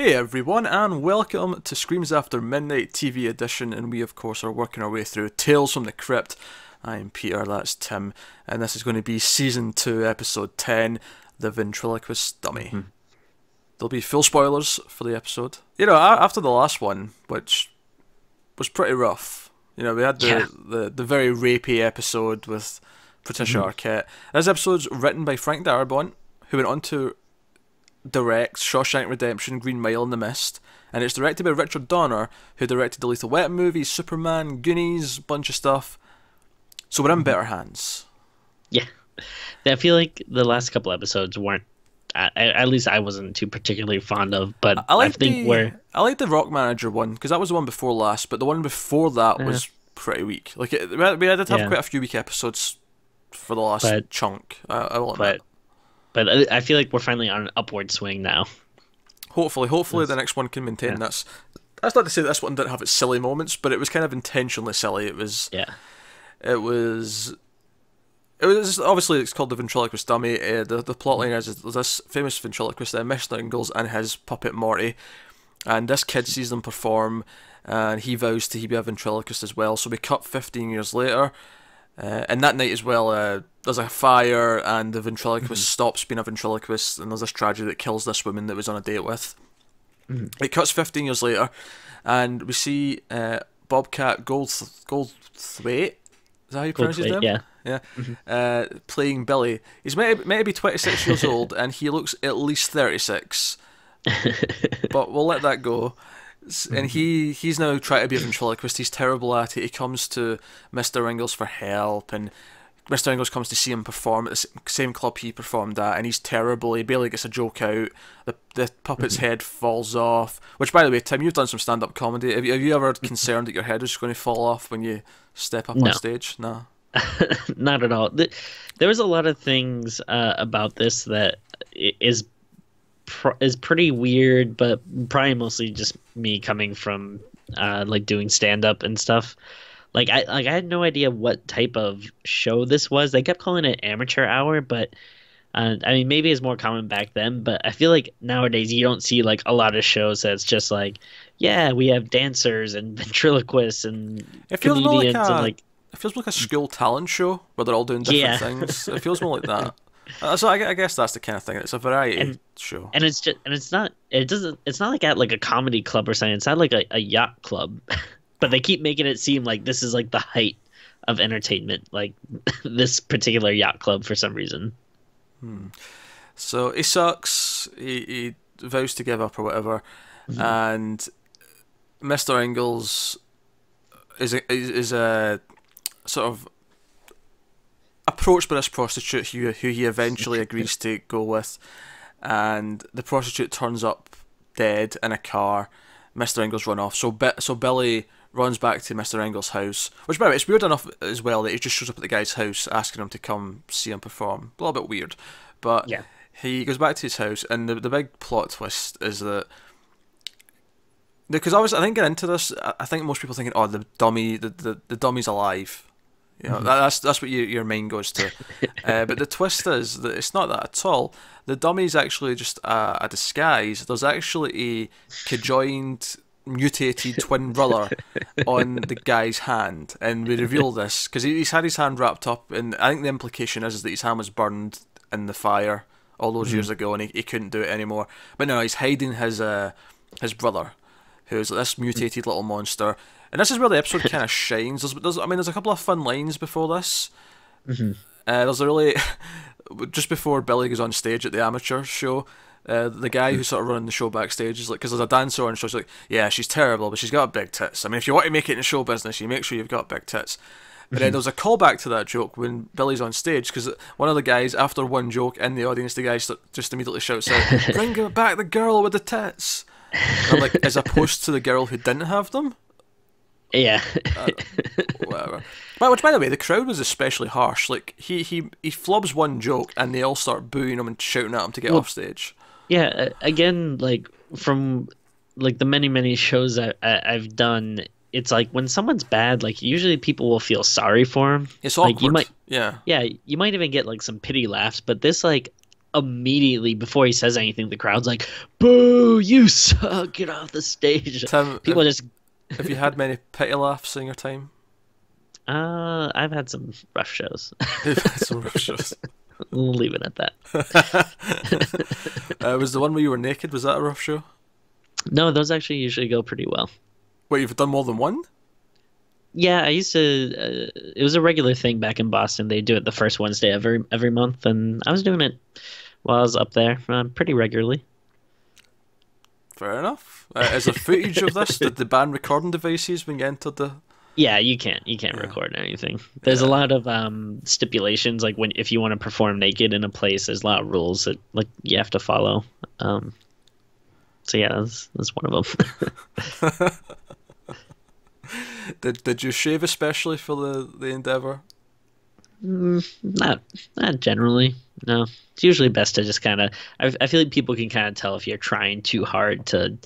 Hey everyone, and welcome to Screams After Midnight TV edition, and we of course are working our way through Tales from the Crypt. I'm Peter, that's Tim, and this is going to be Season 2, Episode 10, The Ventriloquist Dummy. There'll be full spoilers for the episode. You know, after the last one, which was pretty rough, you know, we had the very rapey episode with Patricia Arquette. This episode's written by Frank Darabont, who went on to direct Shawshank Redemption, Green Mile, and The Mist, and it's directed by Richard Donner, who directed the Lethal Weapon movies, Superman, Goonies, bunch of stuff. So we're in better hands. Yeah, I feel like the last couple episodes weren't, at least I wasn't too particularly fond of, but I like the Rock Manager one, because that was the one before last, but the one before that was pretty weak. Like we had to have quite a few weak episodes for the last chunk. I will admit. But I feel like we're finally on an upward swing now. Hopefully the next one can maintain this. That's not to say that this one didn't have its silly moments, but it was kind of intentionally silly. It was obviously it's called the Ventriloquist Dummy. The plotline is this famous ventriloquist, Mr. Ingalls, and his puppet Morty, and this kid sees them perform, and he vows to be a ventriloquist as well. So we cut 15 years later. And that night as well, there's a fire, and the ventriloquist stops being a ventriloquist, and there's this tragedy that kills this woman that was on a date with. It cuts 15 years later, and we see Bobcat Goldthwait. Is that how you pronounce his name? Yeah. Playing Billy. He's meant to be 26 years old, and he looks at least 36. But we'll let that go. And he's now trying to be a ventriloquist. He's terrible at it. He comes to Mr. Ingalls for help, and Mr. Ingalls comes to see him perform at the same club he performed at, and he's terrible. He barely gets a joke out. The puppet's head falls off. Which, by the way, Tim, you've done some stand-up comedy. Have you ever concerned that your head is just going to fall off when you step up on stage? No. Not at all. There was a lot of things about this that is pretty weird, but probably mostly just me coming from like doing stand-up and stuff. Like I had no idea what type of show this was. They kept calling it amateur hour, but I mean, maybe it's more common back then, but I feel like nowadays you don't see like a lot of shows that's just like, yeah, we have dancers and ventriloquists and comedians and like it feels like a school talent show where they're all doing different things. It feels more like that. So I guess that's the kind of thing. It's a variety show, and it's not like at like a comedy club or something. It's at like a yacht club, but they keep making it seem like this is like the height of entertainment, like this particular yacht club for some reason. So he sucks. He vows to give up or whatever, and Mr. Ingalls is a sort of approached by this prostitute who he eventually agrees to go with, and the prostitute turns up dead in a car. Mr. Ingalls run off, so Billy runs back to Mr. Ingalls' house, which, by the way, it's weird enough as well that he just shows up at the guy's house asking him to come see him perform. A little bit weird, but he goes back to his house, and the big plot twist is that, because obviously I think getting into this, I think most people are thinking, oh, the dummy's alive. You know, that's what your mind goes to. But the twist is that it's not that at all. The dummy's actually just a disguise. There's actually a conjoined, mutated twin brother on the guy's hand. And we reveal this because he's had his hand wrapped up, and I think the implication is that his hand was burned in the fire all those years ago, and he couldn't do it anymore. But no, he's hiding his brother, who's this mutated little monster. And this is where the episode kind of shines. There's a couple of fun lines before this. There's a really... just before Billy goes on stage at the amateur show, the guy who's sort of running the show backstage is like... Because there's a dancer on the show, he's like, yeah, she's terrible, but she's got big tits. I mean, if you want to make it in show business, you make sure you've got big tits. But then there's a callback to that joke when Billy's on stage, because one of the guys, after one joke in the audience, the guy just immediately shouts out, bring back the girl with the tits. And I'm like, as opposed to the girl who didn't have them? Yeah. Whatever. Which, by the way, the crowd was especially harsh. Like, he flubs one joke and they all start booing him and shouting at him to get off stage. Yeah, again, like, from like the many shows I've done, it's like when someone's bad, like usually people will feel sorry for him. It's awkward. Like, you might even get like some pity laughs, but this, like, immediately before he says anything, the crowd's like, "Boo! You suck! Get off the stage!" Tim, People just. have you had many pity laughs in your time? I've had some rough shows. You've had some rough shows. We'll leave it at that. Was the one where you were naked? Was that a rough show? No, those actually usually go pretty well. Wait, you've done more than one? Yeah, I used to. It was a regular thing back in Boston. They do it the first Wednesday every month, and I was doing it while I was up there pretty regularly. Fair enough. Is there footage of this? Did the band recording devices when you entered the? Yeah, you can't record anything. There's a lot of stipulations, like if you want to perform naked in a place, there's a lot of rules that like you have to follow. So yeah, that's one of them. Did you shave especially for the endeavor? Not generally. No, it's usually best to just kind of. I feel like people can kind of tell if you're trying too hard to,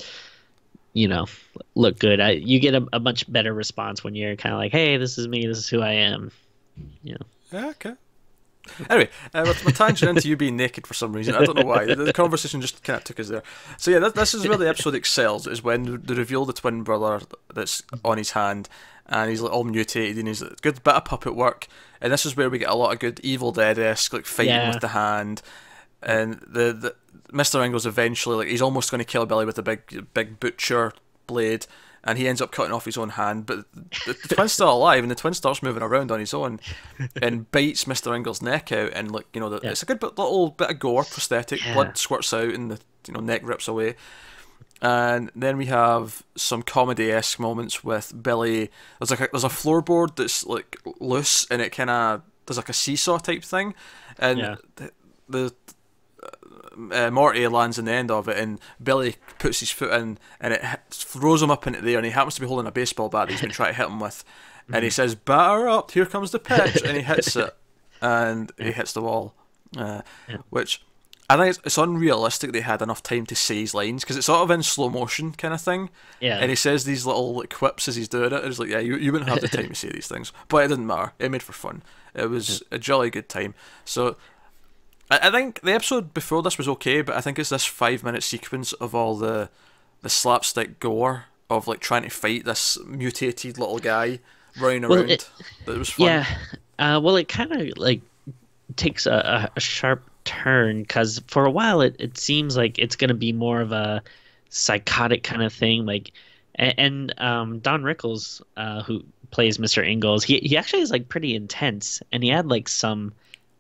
look good. You get a much better response when you're kind of like, "Hey, this is me. This is who I am." Yeah. Okay. Anyway, with my tangent into you being naked for some reason, I don't know why. The conversation just kind of took us there. So yeah, this is where the episode excels, is when they reveal the twin brother that's on his hand, and he's like all mutated, and he's a good bit of puppet work. And this is where we get a lot of good Evil Dead-esque like fighting with the hand, and the Mr. Ingalls eventually like he's almost going to kill Billy with a big butcher blade. And he ends up cutting off his own hand, but the twin's still alive, and the twin starts moving around on his own, and bites Mr. Ingalls' neck out, and like it's a good little bit of gore, prosthetic, blood squirts out, and the neck rips away, and then we have some comedy-esque moments with Billy. There's a floorboard that's like loose, and it kind of there's like a seesaw type thing, and the Morty lands in the end of it, and Billy puts his foot in, and it throws him up into the air, and he happens to be holding a baseball bat that he's been trying to hit him with, and he says, "Batter up, here comes the pitch," and he hits it, and he hits the wall, which I think it's unrealistic they had enough time to say his lines, because it's sort of in slow motion kind of thing, and he says these little like quips as he's doing it, and it's like, yeah, you wouldn't have the time to say these things, but it didn't matter, it made for fun, it was a jolly good time. So I think the episode before this was okay, but I think it's this 5-minute sequence of all the slapstick gore of like trying to fight this mutated little guy running around. That was fun. Yeah, well, it kind of like takes a sharp turn, because for a while it seems like it's going to be more of a psychotic kind of thing. Like, and Don Rickles, who plays Mr. Ingalls, he actually is like pretty intense, and he had like some.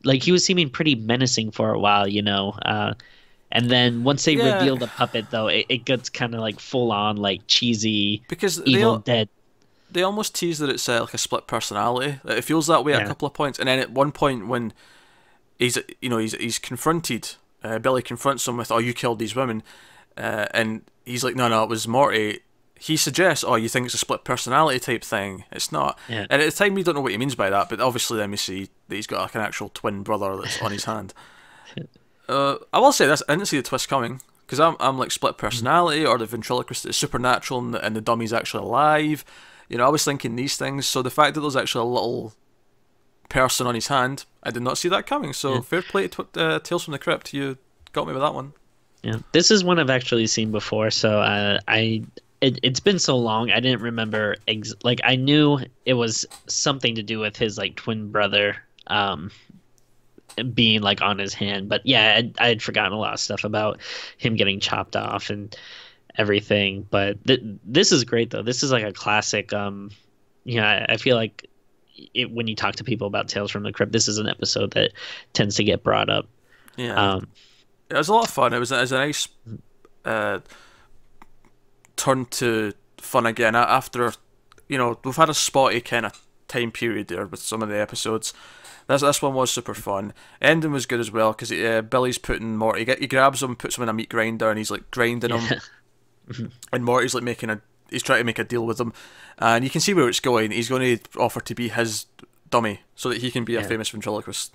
Like, he was seeming pretty menacing for a while, and then once they reveal the puppet, though, it gets kind of like full on, like cheesy, because Evil Dead. They almost tease that it's like a split personality. It feels that way at a couple of points, and then at one point when he's confronted, Billy confronts him with, "Oh, you killed these women," and he's like, "No, it was Morty." He suggests, "Oh, you think it's a split personality type thing?" It's not. And at the time, we don't know what he means by that, but obviously then we see that he's got like an actual twin brother that's on his hand. I will say this, I didn't see the twist coming, because I'm like split personality, or the ventriloquist is supernatural and the dummy's actually alive. I was thinking these things, so the fact that there's actually a little person on his hand, I did not see that coming, so fair play to Tales from the Crypt, you got me with that one. Yeah, this is one I've actually seen before, so It's been so long, I didn't remember. Like, I knew it was something to do with his like twin brother being like on his hand, but yeah, I had forgotten a lot of stuff about him getting chopped off and everything. But this is great though. This is like a classic. I feel like when you talk to people about Tales from the Crypt, this is an episode that tends to get brought up. Yeah, it was a lot of fun. It was a nice. Turn to fun again after we've had a spotty kind of time period there with some of the episodes. This one was super fun. Ending was good as well, because Billy's putting Morty, he grabs him, puts him in a meat grinder, and he's like grinding him, and Morty's like he's trying to make a deal with him, and you can see where it's going. He's going to offer to be his dummy so that he can be a famous ventriloquist.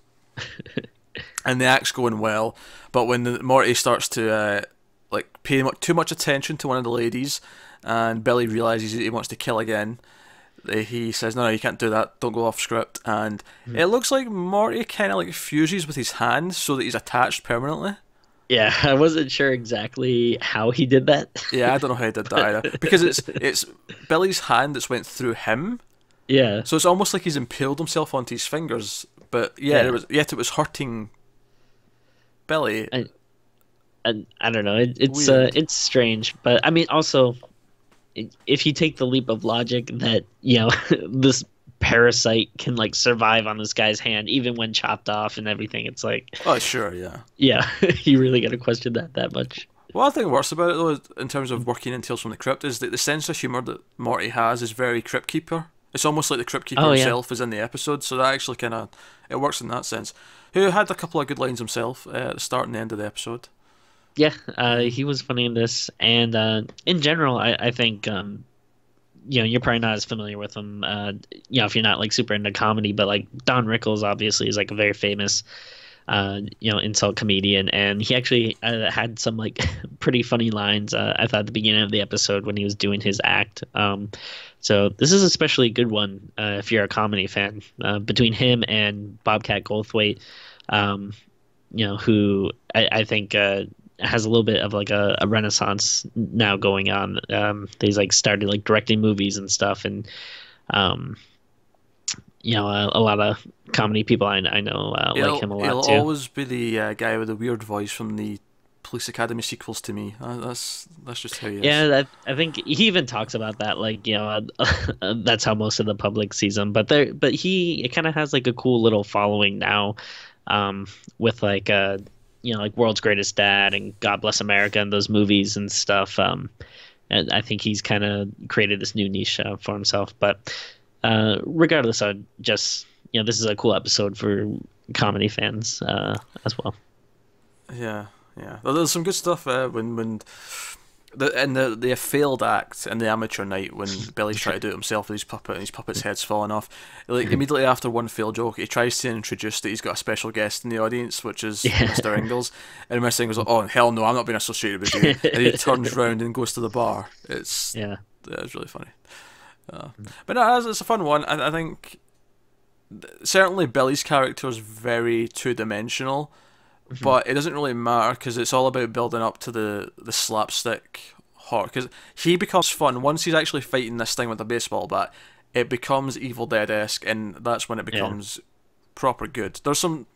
And the act's going well, but when Morty starts to pay too much attention to one of the ladies, and Billy realizes he wants to kill again, he says, no, you can't do that, don't go off script, and it looks like Morty kind of like fuses with his hand so that he's attached permanently. Yeah, I wasn't sure exactly how he did that. Yeah, I don't know how he did that either, because it's Billy's hand that's went through him, Yeah. so it's almost like he's impaled himself onto his fingers, but yeah, it was hurting Billy. I don't know. Weird. It's strange, but I mean, also, if you take the leap of logic that this parasite can like survive on this guy's hand even when chopped off and everything, it's like, Oh, sure, yeah. yeah, you really got to question that much. What I think worse about it, though, in terms of working in Tales from the Crypt, is that the sense of humour that Morty has is very Crypt Keeper. It's almost like the Crypt Keeper himself is in the episode, so that actually kind of, it works in that sense. Who had a couple of good lines himself at the start and the end of the episode. Yeah, he was funny in this, and in general, I think you're probably not as familiar with him, if you're not like super into comedy, but like Don Rickles obviously is like a very famous, insult comedian, and he actually had some like pretty funny lines. I thought at the beginning of the episode when he was doing his act. So this is especially a good one if you're a comedy fan. Between him and Bobcat Goldthwait, who I think has a little bit of like a renaissance now going on. He's like started like directing movies and stuff, and a lot of comedy people I know like him a lot too. He'll always be the guy with the weird voice from the Police Academy sequels to me. That's just how he is. Yeah, I think he even talks about that, like that's how most of the public sees him. But he kind of has like a cool little following now, with like like World's Greatest Dad and God Bless America and those movies and stuff. And I think he's kind of created this new niche for himself. But regardless, I just this is a cool episode for comedy fans as well. Yeah. Well, there's some good stuff when the failed act in the amateur night when Billy's trying to do it himself with his puppet and his puppet's head's falling off. Like immediately after one failed joke, he tries to introduce that he's got a special guest in the audience, which is Mr. Ingalls, and Mr. Ingalls is like, "Oh hell no, I'm not being associated with you," and he turns round and goes to the bar. It's really funny. But no, it's a fun one. I think certainly Billy's character is very two-dimensional. But it doesn't really matter because it's all about building up to the slapstick horror. Because he becomes fun once he's actually fighting this thing with a baseball bat. It becomes Evil Dead-esque, and that's when it becomes proper good. There's some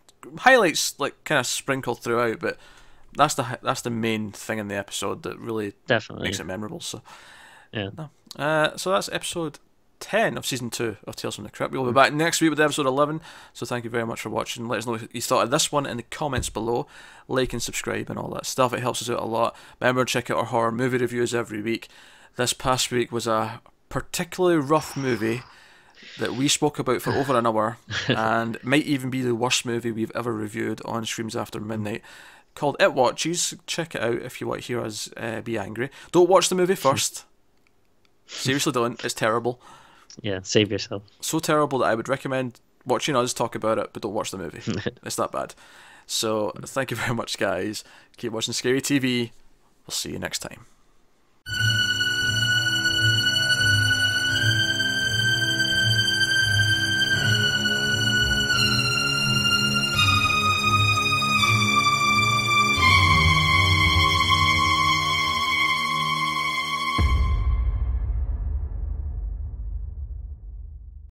highlights like kind of sprinkled throughout, but that's the main thing in the episode that really makes it memorable. So so that's episode 10 of season 2 of Tales from the Crypt. We'll be back next week with episode 11, so thank you very much for watching. Let us know what you thought of this one in the comments below. Like and subscribe and all that stuff, it helps us out a lot. Remember to check out our horror movie reviews every week. This past week was a particularly rough movie that we spoke about for over an hour and might even be the worst movie we've ever reviewed on Streams After Midnight, called It Watches. Check it out if you want to hear us be angry. Don't watch the movie first. Seriously don't, it's terrible. Yeah, save yourself. So terrible that I would recommend watching us talk about it, but don't watch the movie. It's that bad. So, thank you very much, guys. Keep watching Scary TV. We'll see you next time.